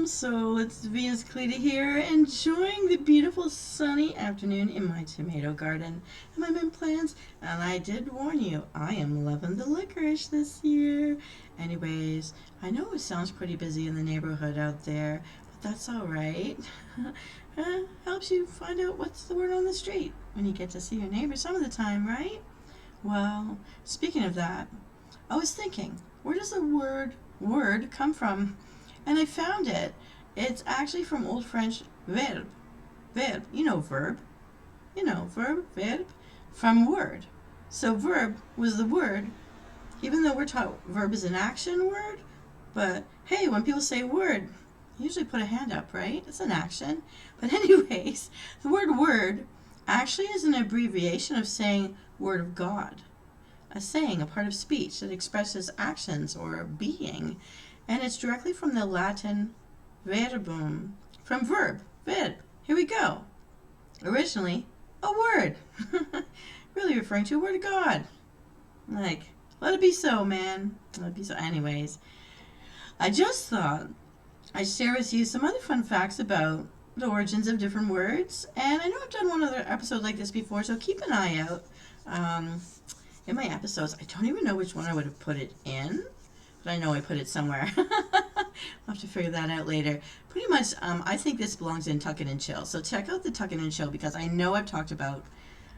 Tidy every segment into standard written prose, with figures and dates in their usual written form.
Msoul. It's Venus Callida here, enjoying the beautiful sunny afternoon in my tomato garden and my mint plants. And I did warn you, I am loving the licorice this year. Anyways, I know it sounds pretty busy in the neighborhood out there, but that's all right. Helps you find out what's the word on the street when you get to see your neighbor some of the time, right? Well, speaking of that, I was thinking, where does the word come from? And I found it. It's actually from Old French verbe. Verb, verb. Verb, verb, from word. So verb was the word, even though we're taught verb is an action word. But hey, when people say word, they usually put a hand up, right? It's an action. But anyways, the word actually is an abbreviation of saying word of God. A saying, a part of speech that expresses actions or being. And it's directly from the Latin verbum, from verb. Here we go. Originally, a word. Really referring to a word of God. Like, let it be so, man. Let it be so. Anyways, I just thought I'd share with you some other fun facts about the origins of different words. And I know I've done one other episode like this before, so keep an eye out. In my episodes, I don't even know which one I would have put it in, but I know I put it somewhere. I'll have to figure that out later. Pretty much, I think this belongs in Tuck It and Chill. So check out the Tuck It and Chill because I know I've talked about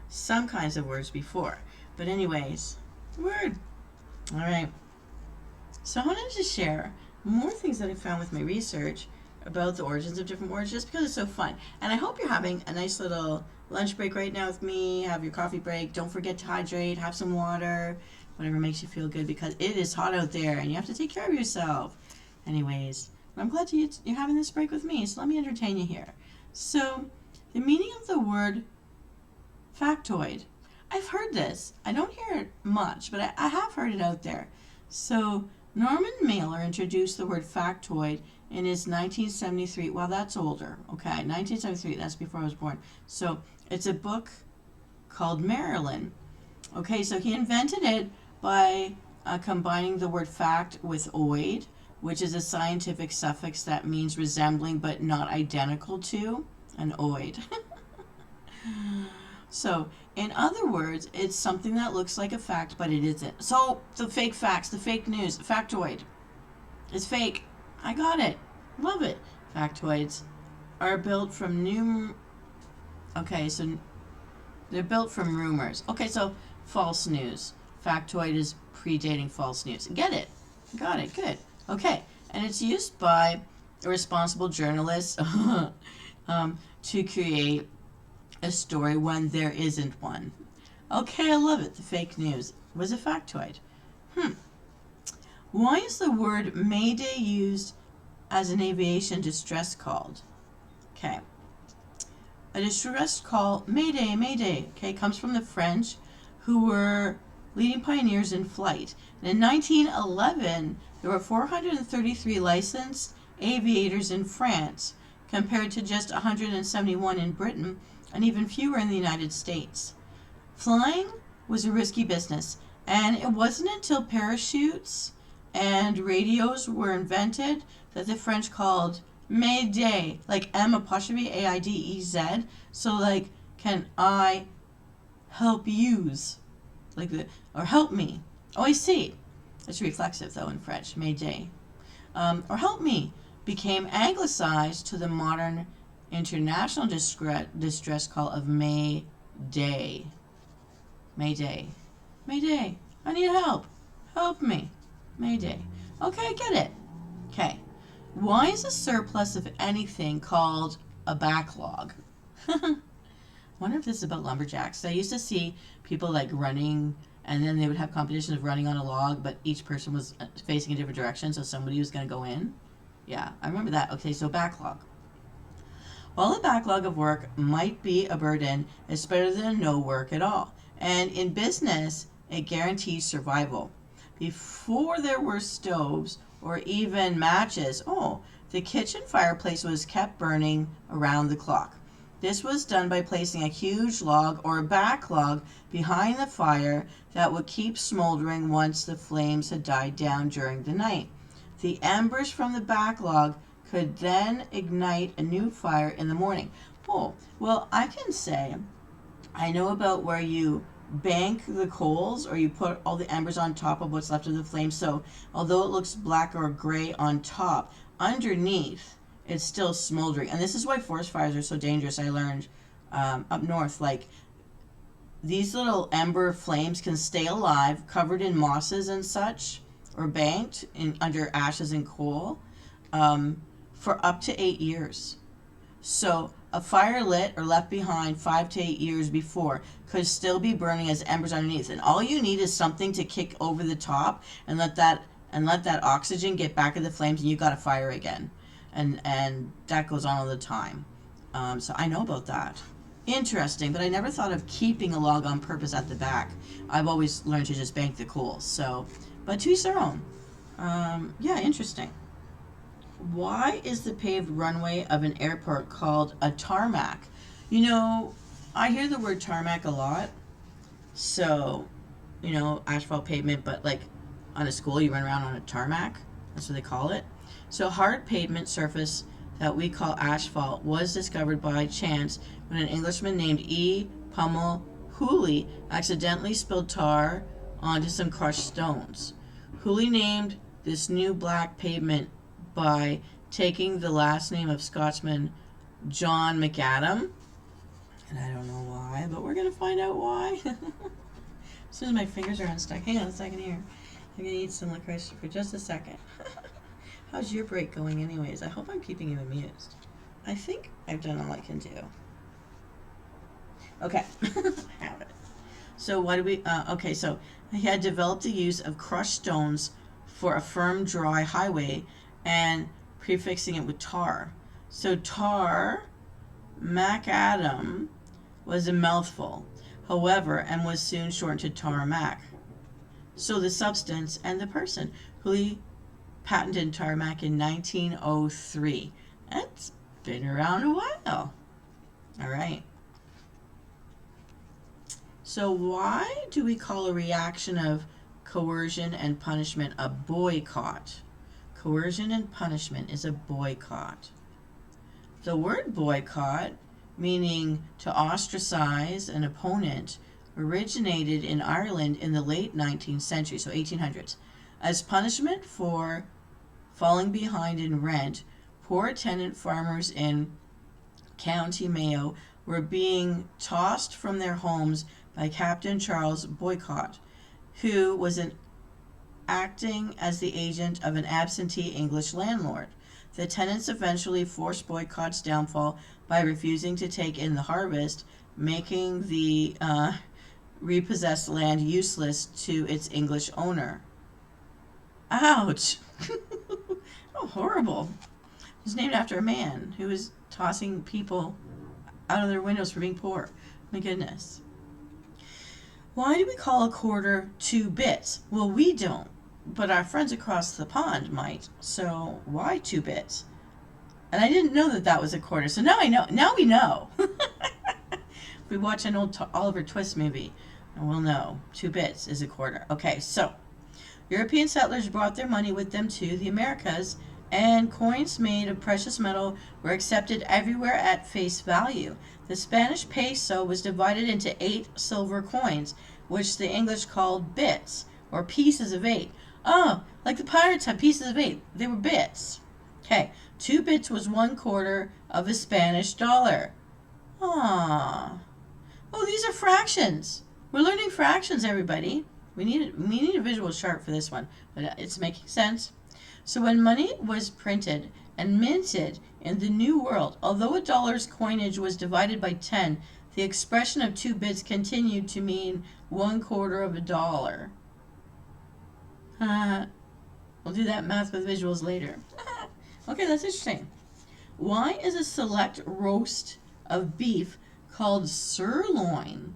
some kinds of words before. But anyways, word. All right. So I wanted to share more things that I found with my research about the origins of different words just because it's so fun. And I hope you're having a nice little lunch break right now with me. Have your coffee break. Don't forget to hydrate. Have some water. Whatever makes you feel good because it is hot out there and you have to take care of yourself. Anyways, I'm glad you're having this break with me, so let me entertain you here. So, the meaning of the word factoid. I've heard this. I don't hear it much, but I have heard it out there. So, Norman Mailer introduced the word factoid in his 1973, well, that's older, okay, 1973, that's before I was born. So, it's a book called Marilyn. Okay, so he invented it by combining the word fact with oid, which is a scientific suffix that means resembling but not identical to an oid. So, in other words, it's something that looks like a fact, but it isn't. So, the fake facts, the fake news, factoid is fake. I got it. Love it. Factoids are built from Okay, so they're built from rumors. Okay, so false news. Factoid is predating false news. Get it? Got it. Good. Okay, and it's used by a responsible journalist to create a story when there isn't one. Okay, I love it. The fake news was a factoid. Why is the word Mayday used as an aviation distress call? Okay. A distress call, Mayday, Mayday, okay, comes from the French who were leading pioneers in flight. And in 1911, there were 433 licensed aviators in France compared to just 171 in Britain and even fewer in the United States. Flying was a risky business, and it wasn't until parachutes and radios were invented that the French called Mayday, like M apostrophe AIDEZ. So like, can I help use? Or help me. Oh, I see. It's reflexive though in French, Mayday. Or help me became anglicized to the modern international distress call of Mayday. Mayday. Mayday. I need help. Help me. Mayday. Okay, I get it. Okay. Why is a surplus of anything called a backlog? Wonder if this is about lumberjacks. I used to see people like running, and then they would have competitions of running on a log, but each person was facing a different direction, so somebody was going to go in. Yeah, I remember that. Okay, so backlog. While a backlog of work might be a burden, it's better than no work at all. And in business, it guarantees survival. Before there were stoves or even matches, the kitchen fireplace was kept burning around the clock. This was done by placing a huge log or a backlog behind the fire that would keep smoldering once the flames had died down during the night. The embers from the backlog could then ignite a new fire in the morning. Oh, well, I can say I know about where you bank the coals or you put all the embers on top of what's left of the flame. So although it looks black or gray on top, underneath it's still smoldering. And this is why forest fires are so dangerous. I learned up north, like these little ember flames can stay alive, covered in mosses and such, or banked in under ashes and coal, for up to 8 years. So a fire lit or left behind 5 to 8 years before could still be burning as embers underneath. And all you need is something to kick over the top and let that oxygen get back in the flames, and you got a fire again. And that goes on all the time. So I know about that. Interesting, but I never thought of keeping a log on purpose at the back. I've always learned to just bank the coals. So, but to each their own. Yeah, interesting. Why is the paved runway of an airport called a tarmac? You know, I hear the word tarmac a lot. So, you know, asphalt pavement, but like on a school, you run around on a tarmac. That's what they call it. So, hard pavement surface that we call asphalt was discovered by chance when an Englishman named E. Pummel Hooley accidentally spilled tar onto some crushed stones. Hooley named this new black pavement by taking the last name of Scotsman John McAdam. And I don't know why, but we're going to find out why. As soon as my fingers are unstuck. Hang on a second here. I'm going to eat some licorice for just a second. How's your break going anyways? I hope I'm keeping you amused. I think I've done all I can do. Okay. Have it. So what do we... okay, so he had developed the use of crushed stones for a firm, dry highway and prefixing it with tar. So tar, macadam, was a mouthful, however, and was soon shortened to tarmac. So the substance and the person. Hooley patented tarmac in 1903. That's been around a while. All right. So why do we call a reaction of coercion and punishment a boycott? Coercion and punishment is a boycott. The word boycott, meaning to ostracize an opponent, originated in Ireland in the late 19th century, so 1800s. As punishment for falling behind in rent, poor tenant farmers in County Mayo were being tossed from their homes by Captain Charles Boycott, who was acting as the agent of an absentee English landlord. The tenants eventually forced Boycott's downfall by refusing to take in the harvest, making the repossessed land useless to its English owner. Ouch! Oh, horrible. It was named after a man who was tossing people out of their windows for being poor. My goodness. Why do we call a quarter 2 bits? Well, we don't, but our friends across the pond might. So why 2 bits? And I didn't know that that was a quarter. So now I know. Now we know. If we watch an old Oliver Twist movie, we'll know 2 bits is a quarter. Okay, so European settlers brought their money with them to the Americas, and coins made of precious metal were accepted everywhere at face value. The Spanish peso was divided into 8 silver coins, which the English called bits, or pieces of 8. Oh, like the pirates had pieces of 8. They were bits. Okay, 2 bits was 1/4 of a Spanish dollar. Ah. Oh, these are fractions. We're learning fractions, everybody. We need a visual chart for this one, but it's making sense. So when money was printed and minted in the New World, although a dollar's coinage was divided by 10, the expression of 2 bits continued to mean 1/4 of a dollar. We'll do that math with visuals later. Okay, that's interesting. Why is a select roast of beef called sirloin?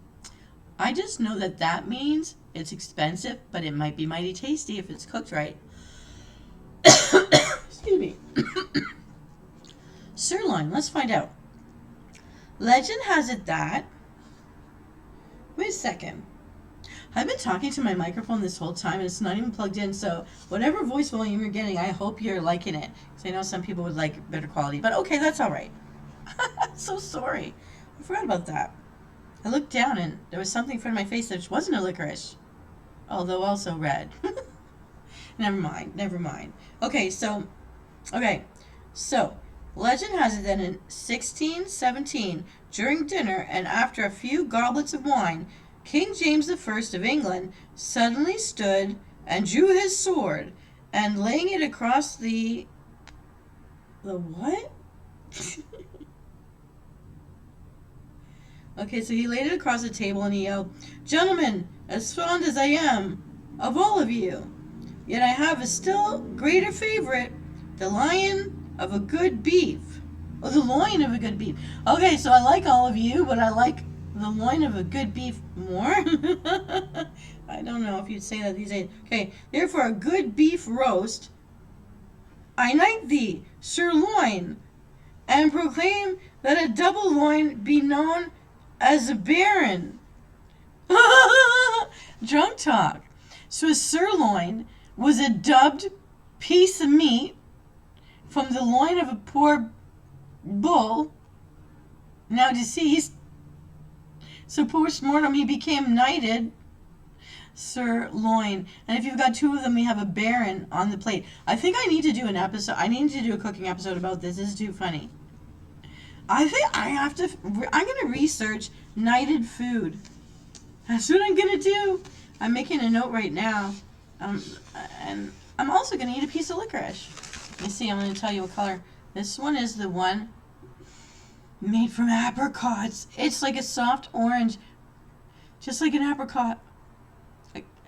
I just know that that means it's expensive, but it might be mighty tasty if it's cooked right. Excuse me. Sirloin, let's find out. Legend has it that... Wait a second. I've been talking to my microphone this whole time and it's not even plugged in, so whatever voice volume you're getting, I hope you're liking it. Because I know some people would like better quality, but okay, that's all right. I'm so sorry. I forgot about that. I looked down and there was something in front of my face that wasn't a licorice, although also red. Never mind, never mind. Okay, so legend has it that in 1617, during dinner and after a few goblets of wine, King James the First of England suddenly stood and drew his sword, and laying it across the what? Okay, so he laid it across the table and he yelled, "Gentlemen, as fond as I am of all of you, yet I have a still greater favorite, the lion of a good beef." Oh, the loin of a good beef. Okay, so I like all of you, but I like the loin of a good beef more. I don't know if you'd say that these days. Okay, therefore a good beef roast, I knight thee, sirloin, and proclaim that a double loin be known as a baron. Drunk talk. So a sirloin was a dubbed piece of meat from the loin of a poor bull, now deceased. So post mortem he became knighted sirloin. And if you've got two of them, we have a baron on the plate. I think I need to do an episode. I need to do a cooking episode about this. This is too funny. I think I have to. I'm going to research knighted food. That's what I'm going to do. I'm making a note right now. And I'm also going to eat a piece of licorice. Let me see. I'm going to tell you what color. This one is the one made from apricots. It's like a soft orange, just like an apricot,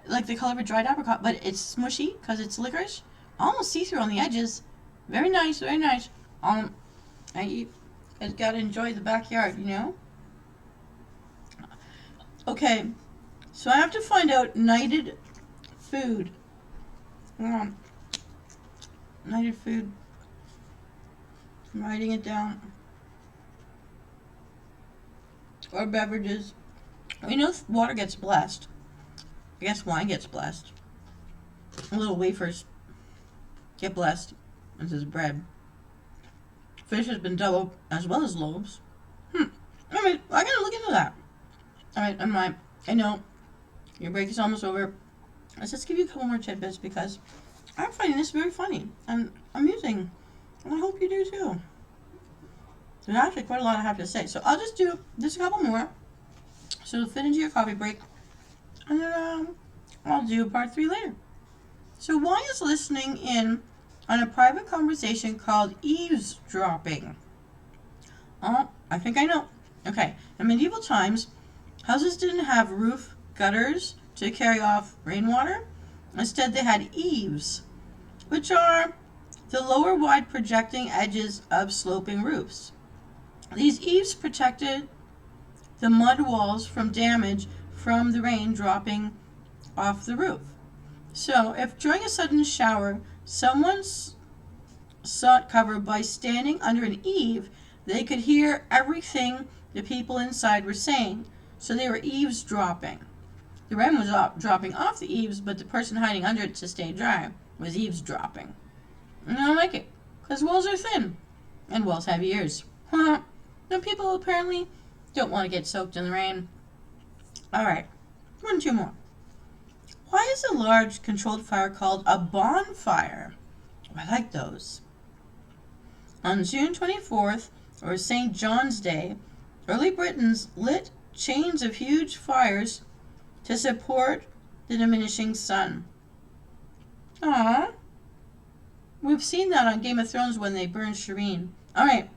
like the color of a dried apricot, but it's smushy because it's licorice. Almost see-through on the edges. Very nice, very nice. I gotta enjoy the backyard, you know. Okay, so I have to find out knighted food. Knighted food. I'm writing it down. Or beverages. We know water gets blessed. I guess wine gets blessed. Little wafers get blessed. This is bread. Fish has been doubled as well as loaves. I mean, I gotta look into that. Alright, I know your break is almost over. Let's just give you a couple more tidbits because I'm finding this very funny and amusing. And I hope you do too. There's actually quite a lot I have to say. So I'll just do just a couple more. So it'll fit into your coffee break. And then I'll do part 3 later. So why is listening in on a private conversation called eavesdropping? Oh, I think I know. Okay. In medieval times, houses didn't have roof gutters to carry off rainwater. Instead, they had eaves, which are the lower wide projecting edges of sloping roofs. These eaves protected the mud walls from damage from the rain dropping off the roof. So, if during a sudden shower, someone sought cover by standing under an eave, they could hear everything the people inside were saying. So they were eavesdropping. The rain was dropping off the eaves, but the person hiding under it to stay dry was eavesdropping. And I don't like it, because walls are thin, and walls have ears. And people apparently don't want to get soaked in the rain. Alright, 2 more. Why is a large controlled fire called a bonfire? I like those. On June 24th, or St. John's Day, early Britons lit chains of huge fires to support the diminishing sun. Aww. We've seen that on Game of Thrones when they burned Shireen. Alright.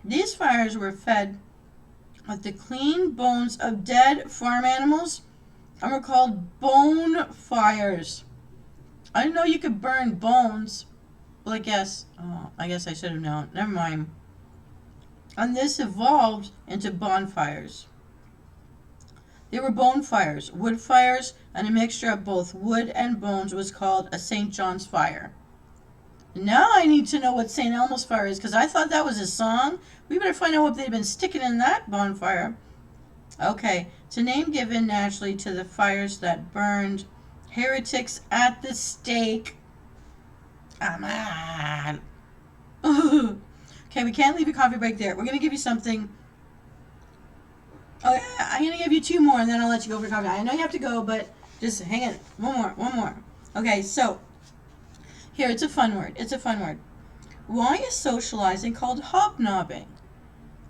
These fires were fed with the clean bones of dead farm animals and were called bone fires. I didn't know you could burn bones. Well, I guess I should have known. Never mind. And this evolved into bonfires. They were bone fires, wood fires, and a mixture of both wood and bones was called a St. John's fire. Now I need to know what St. Elmo's fire is, because I thought that was a song. We better find out what they've been sticking in that bonfire. Okay, it's a name given naturally to the fires that burned heretics at the stake. Come on. Okay, we can't leave a coffee break there. We're going to give you something. Oh, yeah, I'm going to give you two more and then I'll let you go for coffee. I know you have to go, but just hang on. One more, one more. Okay, so here, it's a fun word. It's a fun word. Why is socializing called hobnobbing?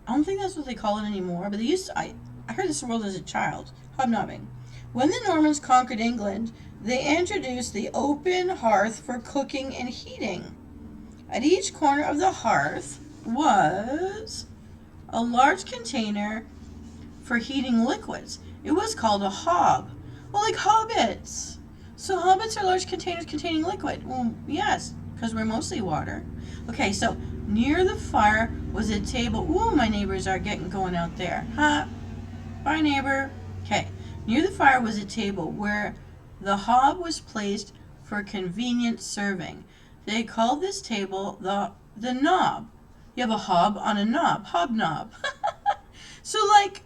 I don't think that's what they call it anymore, but they used to. I heard this word as a child. Hobnobbing. When the Normans conquered England, they introduced the open hearth for cooking and heating. At each corner of the hearth was a large container for heating liquids. It was called a hob. Well, like hobbits. So hobbits are large containers containing liquid. Well, yes, because we're mostly water. Okay, so near the fire was a table. Ooh, my neighbors are getting going out there. Huh? Bye, neighbor. Okay, near the fire was a table where the hob was placed for convenient serving. They called this table the knob. You have a hob on a knob, hobnob. So like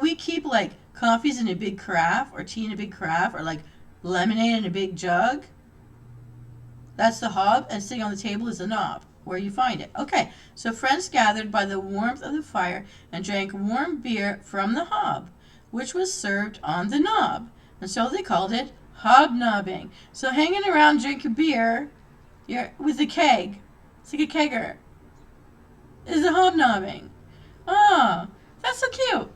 we keep like coffees in a big carafe or tea in a big carafe or like lemonade in a big jug. That's the hob, and sitting on the table is the knob where you find it. Okay, so friends gathered by the warmth of the fire and drank warm beer from the hob, which was served on the knob, and so they called it hobnobbing. So hanging around drinking beer, with a keg, it's like a kegger, is the hobnobbing. Oh, that's so cute.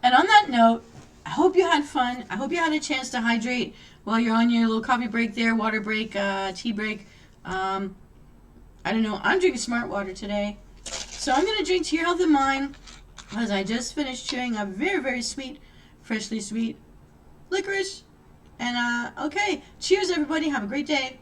And on that note, I hope you had fun. I hope you had a chance to hydrate while you're on your little coffee break there, water break, tea break. I don't know. I'm drinking smart water today. So I'm going to drink to your health and mine as I just finished chewing a very, very sweet, freshly sweet licorice. And, okay. Cheers, everybody. Have a great day.